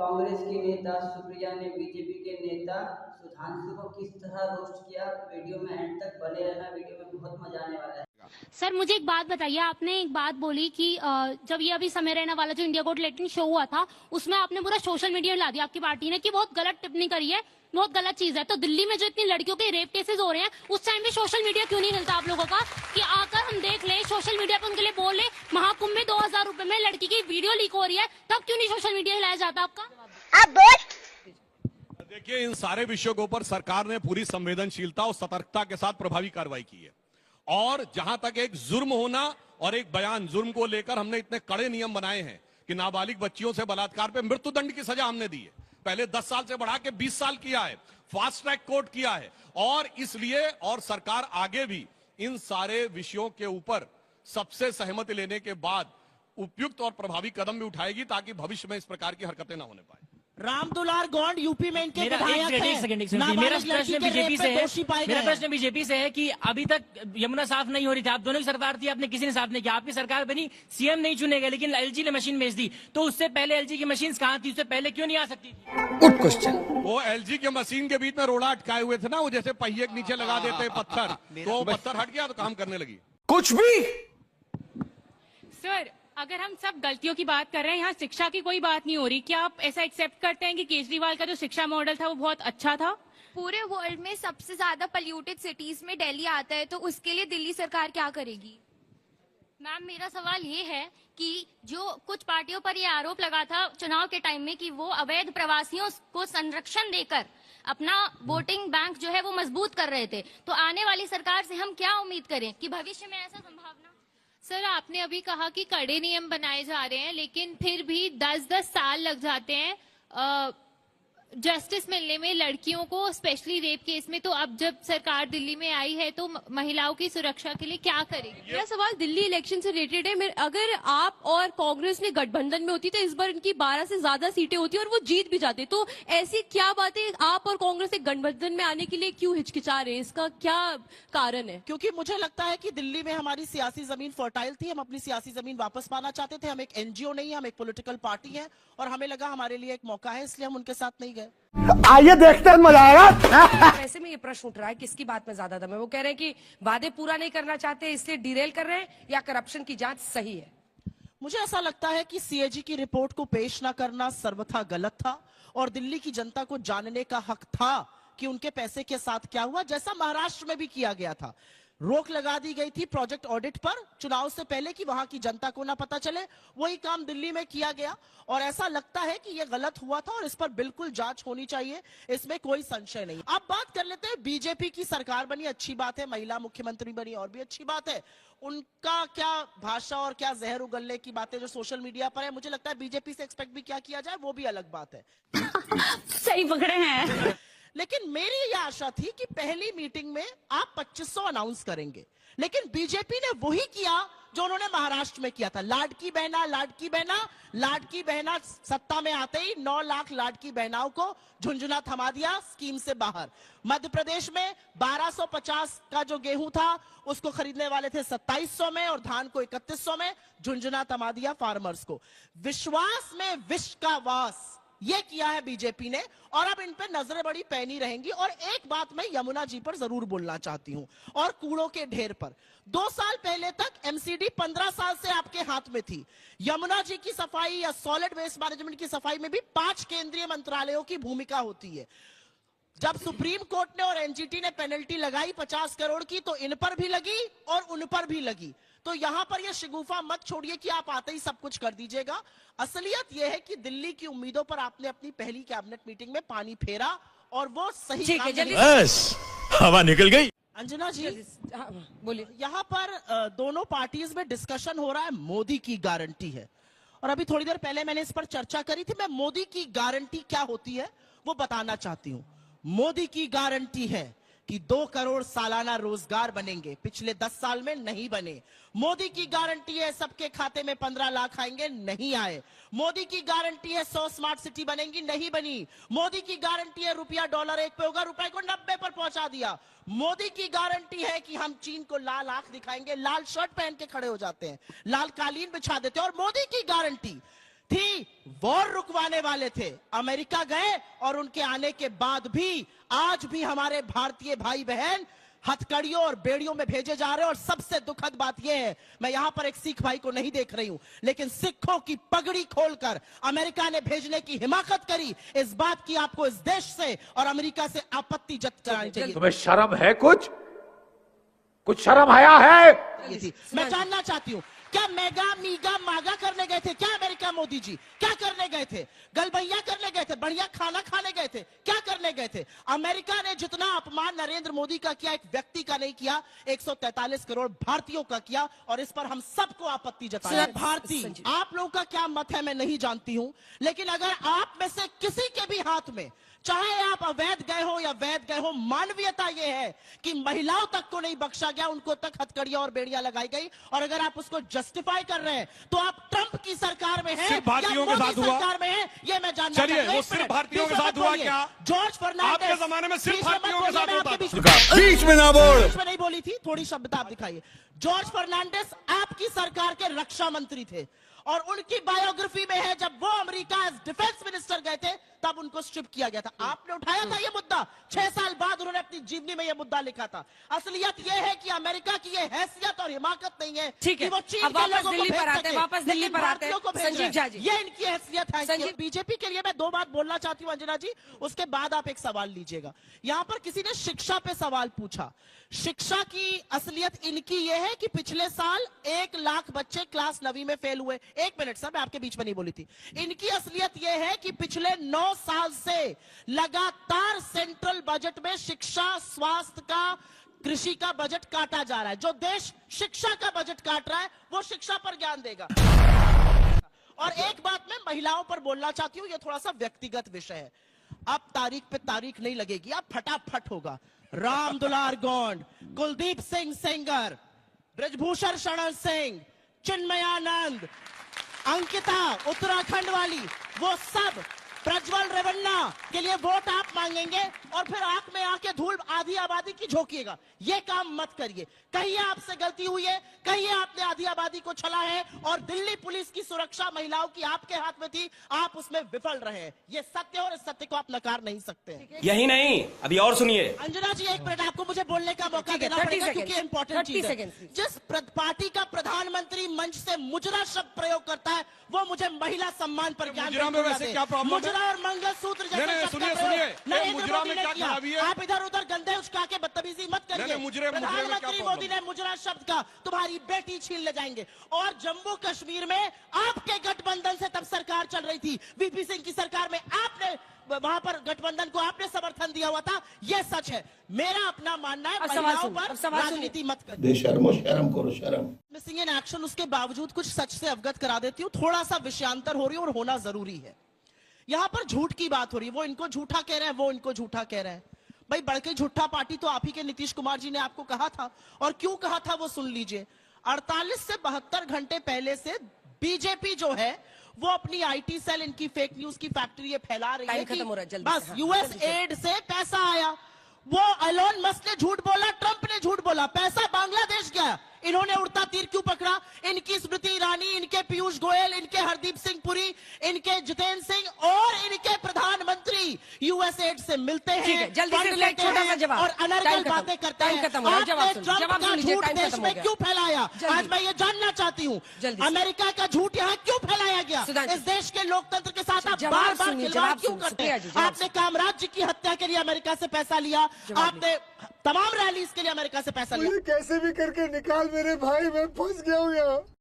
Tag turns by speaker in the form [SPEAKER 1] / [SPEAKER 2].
[SPEAKER 1] कांग्रेस की नेता सुप्रिया ने बीजेपी के नेता सुधांशु को किस तरह रोस्ट किया। वीडियो में एंड तक बने रहना, वीडियो में बहुत मजा आने वाला है।
[SPEAKER 2] सर मुझे एक बात बताइए, आपने एक बात बोली कि जब ये अभी समय रैना वाला जो इंडिया गोट लेटिंग शो हुआ था उसमें आपने पूरा सोशल मीडिया ला दिया आपकी पार्टी ने कि बहुत गलत टिप्पणी करी है, बहुत गलत चीज है। तो दिल्ली में जो इतनी लड़कियों के रेप केसेस हो रहे हैं उस टाइम पे सोशल मीडिया क्यों नहीं हिलता आप लोगों का कि आकर हम देख ले, सोशल मीडिया पे उनके लिए बोल ले। महाकुंभ में 2000 रुपए में लड़की की वीडियो लीक हो रही है, तब क्यों नहीं सोशल मीडिया हिलाया जाता आपका?
[SPEAKER 3] देखिए, इन सारे विषयों के ऊपर सरकार ने पूरी संवेदनशीलता और सतर्कता के साथ प्रभावी कार्रवाई की है। और जहां तक एक जुर्म होना और एक बयान, जुर्म को लेकर हमने इतने कड़े नियम बनाए हैं कि नाबालिग बच्चियों से बलात्कार पे मृत्युदंड की सजा हमने दी है। पहले 10 साल से बढ़ा के 20 साल किया है, फास्ट ट्रैक कोर्ट किया है। और इसलिए और सरकार आगे भी इन सारे विषयों के ऊपर सबसे सहमति लेने के बाद उपयुक्त और प्रभावी कदम भी उठाएगी ताकि भविष्य में इस प्रकार की हरकतें ना होने पाए।
[SPEAKER 4] रामदुलार गौंड यूपी में इनके
[SPEAKER 5] मेरा प्रश्न बीजेपी से है कि अभी तक यमुना साफ नहीं हो रही थी, आप दोनों की सरकार थी, आपने किसी ने साफ नहीं किया। आपकी सरकार बनी, सीएम नहीं चुने गए, लेकिन एलजी ने मशीन भेज दी। तो उससे पहले एलजी की मशीन कहाँ थी? उससे पहले क्यों नहीं आ सकती थी?
[SPEAKER 6] Good question.
[SPEAKER 3] वो एलजी के मशीन के बीच में रोड़ा अटकाए हुए थे ना, वो जैसे पहिए के नीचे लगा देते पत्थर, तो पत्थर हट गया तो काम करने लगी।
[SPEAKER 6] कुछ भी
[SPEAKER 7] सर, अगर हम सब गलतियों की बात कर रहे हैं, यहाँ शिक्षा की कोई बात नहीं हो रही, क्या आप ऐसा एक्सेप्ट करते हैं कि केजरीवाल का जो शिक्षा मॉडल था वो बहुत अच्छा था?
[SPEAKER 8] पूरे वर्ल्ड में सबसे ज्यादा पोल्यूटेड सिटीज में दिल्ली आता है, तो उसके लिए दिल्ली सरकार क्या करेगी?
[SPEAKER 2] मैम, मेरा सवाल ये है कि जो कुछ पार्टियों पर ये आरोप लगा था चुनाव के टाइम में कि वो अवैध प्रवासियों को संरक्षण देकर अपना वोटिंग बैंक जो है वो मजबूत कर रहे थे, तो आने वाली सरकार से हम क्या उम्मीद करें कि भविष्य में ऐसा संभावना?
[SPEAKER 7] सर, आपने अभी कहा कि कड़े नियम बनाए जा रहे हैं, लेकिन फिर भी 10-10 साल लग जाते हैं जस्टिस मिलने में लड़कियों को, स्पेशली रेप केस में। तो अब जब सरकार दिल्ली में आई है तो महिलाओं की सुरक्षा के लिए क्या करेगी?
[SPEAKER 9] मेरा सवाल दिल्ली इलेक्शन से रिलेटेड है। अगर आप और कांग्रेस ने गठबंधन में होती तो इस बार इनकी 12 से ज्यादा सीटें होती और वो जीत भी जाते। तो ऐसी क्या बातें आप और कांग्रेस एक गठबंधन में आने के लिए क्यों हिचकिचा रहे हैं? इसका क्या कारण है?
[SPEAKER 4] क्योंकि मुझे लगता है कि दिल्ली में हमारी सियासी जमीन फर्टाइल थी, हम अपनी सियासी जमीन वापस पाना चाहते थे। हम एक एनजीओ नहीं है, हम एक पॉलिटिकल पार्टी है और हमें लगा हमारे लिए एक मौका है, इसलिए हम उनके साथ नहीं गए।
[SPEAKER 6] आइए देखते हैं, मजा आएगा।
[SPEAKER 10] ऐसे में ये प्रश्न उठ रहा है किसकी बात में ज्यादा दम है? वो कह रहे हैं कि वादे पूरा नहीं करना चाहते इसलिए डिरेल कर रहे हैं, या करप्शन की जांच सही है?
[SPEAKER 4] मुझे ऐसा लगता है कि सीएजी की रिपोर्ट को पेश न करना सर्वथा गलत था और दिल्ली की जनता को जानने का हक था कि उनके पैसे के साथ क्या हुआ, जैसा महाराष्ट्र में भी किया गया था। रोक लगा दी गई थी प्रोजेक्ट ऑडिट पर चुनाव से पहले कि वहां की जनता को ना पता चले। वही काम दिल्ली में किया गया और ऐसा लगता है कि यह गलत हुआ था और इस पर बिल्कुल जांच होनी चाहिए, इसमें कोई संशय नहीं। अब बात कर लेते हैं, बीजेपी की सरकार बनी, अच्छी बात है, महिला मुख्यमंत्री बनी और भी अच्छी बात है। उनका क्या भाषा और क्या जहर उगलने की बातें जो सोशल मीडिया पर है, मुझे लगता है बीजेपी से एक्सपेक्ट भी क्या किया जाए वो भी अलग बात है।
[SPEAKER 7] सही पकड़े हैं।
[SPEAKER 4] लेकिन मेरी यह आशा थी कि पहली मीटिंग में आप 2500 अनाउंस करेंगे, लेकिन बीजेपी ने वही किया जो उन्होंने महाराष्ट्र में किया था। लाडकी बहना, लाडकी बहना, लाडकी बहना सत्ता में आते ही 9 लाख लाडकी बहनाओं को झुंझुना थमा दिया स्कीम से बाहर। मध्य प्रदेश में 1250 का जो गेहूं था उसको खरीदने वाले थे 2700 में और धान को 3100 में, झुंझुना थमा दिया फार्मर्स को। विश्वास में विष का वास ये किया है बीजेपी ने और अब इन पे नजरें बड़ी पैनी रहेंगी। और एक बात मैं यमुना जी पर जरूर बोलना चाहती हूं और कूड़ों के ढेर पर। 2 साल पहले तक एमसीडी 15 साल से आपके हाथ में थी। यमुना जी की सफाई या सॉलिड वेस्ट मैनेजमेंट की सफाई में भी 5 केंद्रीय मंत्रालयों की भूमिका होती है। जब सुप्रीम कोर्ट ने और एनजीटी ने पेनल्टी लगाई 50 करोड़ की, तो इन पर भी लगी और उन पर भी लगी। तो यहां पर यह शिगुफा मत छोड़िए कि आप आते ही सब कुछ कर दीजिएगा। असलियत यह है कि दिल्ली की उम्मीदों पर आपने अपनी पहली कैबिनेट मीटिंग में पानी फेरा और वो सही
[SPEAKER 6] बस हवा निकल गई।
[SPEAKER 4] अंजना जी बोलिए। यहाँ पर दोनों पार्टीज में डिस्कशन हो रहा है, मोदी की गारंटी है और अभी थोड़ी देर पहले मैंने इस पर चर्चा करी थी। मैं मोदी की गारंटी क्या होती है वो बताना चाहती हूँ। मोदी की गारंटी है कि 2 करोड़ सालाना रोजगार बनेंगे, पिछले 10 साल में नहीं बने। मोदी की गारंटी है सबके खाते में 15 लाख आएंगे, नहीं आए। मोदी की गारंटी है 100 स्मार्ट सिटी बनेंगी, नहीं बनी। मोदी की गारंटी है रुपया डॉलर 1 पे होगा, रुपए को 90 पर पहुंचा दिया। मोदी की गारंटी है कि हम चीन को लाल आंख दिखाएंगे, लाल शर्ट पहन के खड़े हो जाते हैं, लाल कालीन बिछा देते हैं। और मोदी की गारंटी थी, वॉर रुकवाने वाले थे, अमेरिका गए और उनके आने के बाद भी आज भी हमारे भारतीय भाई बहन हथकड़ियों और बेड़ियों में भेजे जा रहे हैं। और सबसे दुखद बात यह है, मैं यहां पर एक सिख भाई को नहीं देख रही हूं, लेकिन सिखों की पगड़ी खोलकर अमेरिका ने भेजने की हिमाकत करी। इस बात की आपको इस देश से और अमेरिका से आपत्ति जतानी करानी चाहिए।
[SPEAKER 6] तुम्हें शर्म है? कुछ शर्म आया है?
[SPEAKER 4] मैं जानना चाहती हूं, क्या मेगा मीगा मागा करने गए थे? क्या अमेरिका मोदी जी क्या करने गए थे? गलबैया करने गए थे? बढ़िया खाना खाने गए थे? क्या करने गए थे? अमेरिका ने जितना अपमान नरेंद्र मोदी का किया, एक व्यक्ति का नहीं किया, 143 करोड़ भारतीयों का किया। और इस पर हम सबको आपत्ति जताते हैं। भारतीय, आप लोगों का क्या मत है मैं नहीं जानती हूं, लेकिन अगर आप में से किसी के भी हाथ में, चाहे आप अवैध गए हो या वैध गए हो, मानवीयता यह है कि महिलाओं तक को नहीं बख्शा गया, उनको तक हथकड़ियां और बेड़ियां लगाई गई। और अगर आप उसको जस्टिफाई कर रहे हैं तो आप ट्रंप की सरकार में हैं
[SPEAKER 3] सिर्फ भारतीयों के साथ हुआ?
[SPEAKER 4] सरकार में हैं, ये मैं जानना चाहता हूं।
[SPEAKER 3] वो सिर्फ भारतीयों के साथ हुआ क्या?
[SPEAKER 4] जॉर्ज फर्नांडिस
[SPEAKER 3] आपके जमाने में सिर्फ भारतीयों के साथ होता था।
[SPEAKER 6] बीच में ना बोल।
[SPEAKER 4] बीच में नहीं बोली थी, थोड़ी शब्दता आप दिखाइए। जॉर्ज फर्नांडिस आपकी सरकार के रक्षा मंत्री थे और उनकी बायोग्राफी में है, जब वो अमेरिका एज डिफेंस मिनिस्टर गए थे तब उनको स्ट्रिप किया गया था। आपने उठाया था ये मुद्दा, 6 साल बाद उन्होंने अपनी जीवनी में ये मुद्दा लिखा था। असलियत ये है कि अमेरिका की ये हैसियत और हिमाकत नहीं है कि वो चीन के लोगों को भेज सके,
[SPEAKER 10] वापस दिल्ली पर आते हैं संजीव झा जी।
[SPEAKER 4] ये इनकी हैसियत है। बीजेपी के लिए मैं 2 बात बोलना चाहती हूँ अंजना जी, उसके बाद आप एक सवाल लीजिएगा। यहां पर किसी ने शिक्षा पे सवाल पूछा। शिक्षा की असलियत इनकी यह है कि पिछले साल 1 लाख बच्चे क्लास 9वीं में फेल हुए। 1 मिनट सर, मैं आपके बीच में नहीं बोली थी। इनकी असलियत यह है कि पिछले 9 साल से लगातार सेंट्रल बजट में शिक्षा, स्वास्थ्य का, कृषि का बजट काटा जा रहा है। जो देश शिक्षा का बजट काट रहा है वो शिक्षा पर ज्ञान देगा। और एक बात मैं महिलाओं पर बोलना चाहती हूं, ये थोड़ा सा व्यक्तिगत विषय है। अब तारीख पे तारीख नहीं लगेगी, अब फटाफट होगा। राम दुलार गोंड, कुलदीप सिंह सेंगर, ब्रजभूषण शरण सिंह, चिन्मयानंद, अंकिता उत्तराखंड वाली, वो सब प्रज्वल रेवन्ना के लिए वोट आप मांगेंगे और फिर आंख में आके धूल आधी आबादी की झोंकिएगा। ये काम मत करिए। कहिए आपसे गलती हुई है, कहिए आपने आधी आबादी को छला है और दिल्ली पुलिस की सुरक्षा महिलाओं की आपके हाथ में थी, आप उसमें विफल रहे हैं। ये सत्य और इस सत्य को आप नकार नहीं सकते हैं।
[SPEAKER 5] यही नहीं, अभी और सुनिए।
[SPEAKER 4] अंजना जी 1 मिनट, आपको मुझे बोलने का मौका देना पड़ेगा क्योंकि इंपॉर्टेंट चीज है। जिस पार्टी का प्रधानमंत्री मंच से मुजरा शब्द प्रयोग करता है वो मुझे महिला सम्मान पर ज्ञान मुजरा और मंगलसूत्र
[SPEAKER 3] मुजरा में क्या खराबी है?
[SPEAKER 4] आप इधर उधर गंदे उचका के बदतमीजी मत करिए। प्रधानमंत्री मोदी ने मुजरा शब्द का तुम्हारी बेटी छीन ले जाएंगे। और जम्मू कश्मीर में आपके गठबंधन से तब सरकार चल रही थी, वीपी सिंह की सरकार में आपने वहां पर गठबंधन को आपने समर्थन दिया हुआ था। यह सच है। मेरा अपना मानना है महिलाओं पर राजनीति मत करो।
[SPEAKER 6] बेशर्मो शर्म करो, शर्म।
[SPEAKER 4] मिसिंग इन एक्शन, उसके बावजूद कुछ सच से अवगत करा देती हूँ। थोड़ा सा विषयांतर हो रही है और होना जरूरी है। यहां पर झूठ की बात हो रही है, वो इनको झूठा कह रहे हैं, वो इनको झूठा कह रहे हैं। भाई बड़के झूठा पार्टी तो आप ही के नीतीश कुमार जी ने आपको कहा था, और क्यों कहा था वो सुन लीजिए। 48 से 72 घंटे पहले से बीजेपी जो है वो अपनी आईटी सेल, इनकी फेक न्यूज की फैक्ट्री ये फैला रही है कि बस यूएस एड से पैसा आया। वो एलोन मस्क ने झूठ बोला, ट्रंप ने झूठ बोला, पैसा बांग्लादेश गया। इन्होंने उड़ता तीर क्यों पकड़ा? इनकी स्मृति ईरानी, इनके पीयूष गोयल, इनके हरदीप सिंह पुरी, इनके जितेंद्र सिंह और इनके प्रधानमंत्री यूएसएड से मिलते हैं,
[SPEAKER 10] जल्दी से एक छोटा सा जवाब
[SPEAKER 4] और अनर्गल बातें करते हैं। आपने ट्रंप का झूठ देश में क्यों फैलाया? आज मैं ये जानना चाहती हूँ, अमेरिका का झूठ यहाँ क्यों फैलाया गया? इस देश के लोकतंत्र के साथ आप बार बार खिलवाड़ क्यों करते हैं? आपने कामराज जी की हत्या के लिए अमेरिका से पैसा लिया, आपने तमाम रैलीज के लिए अमेरिका से पैसा लिया।
[SPEAKER 6] कैसे भी करके निकाल मेरे भाई, मैं फंस गया हूँ यहाँ।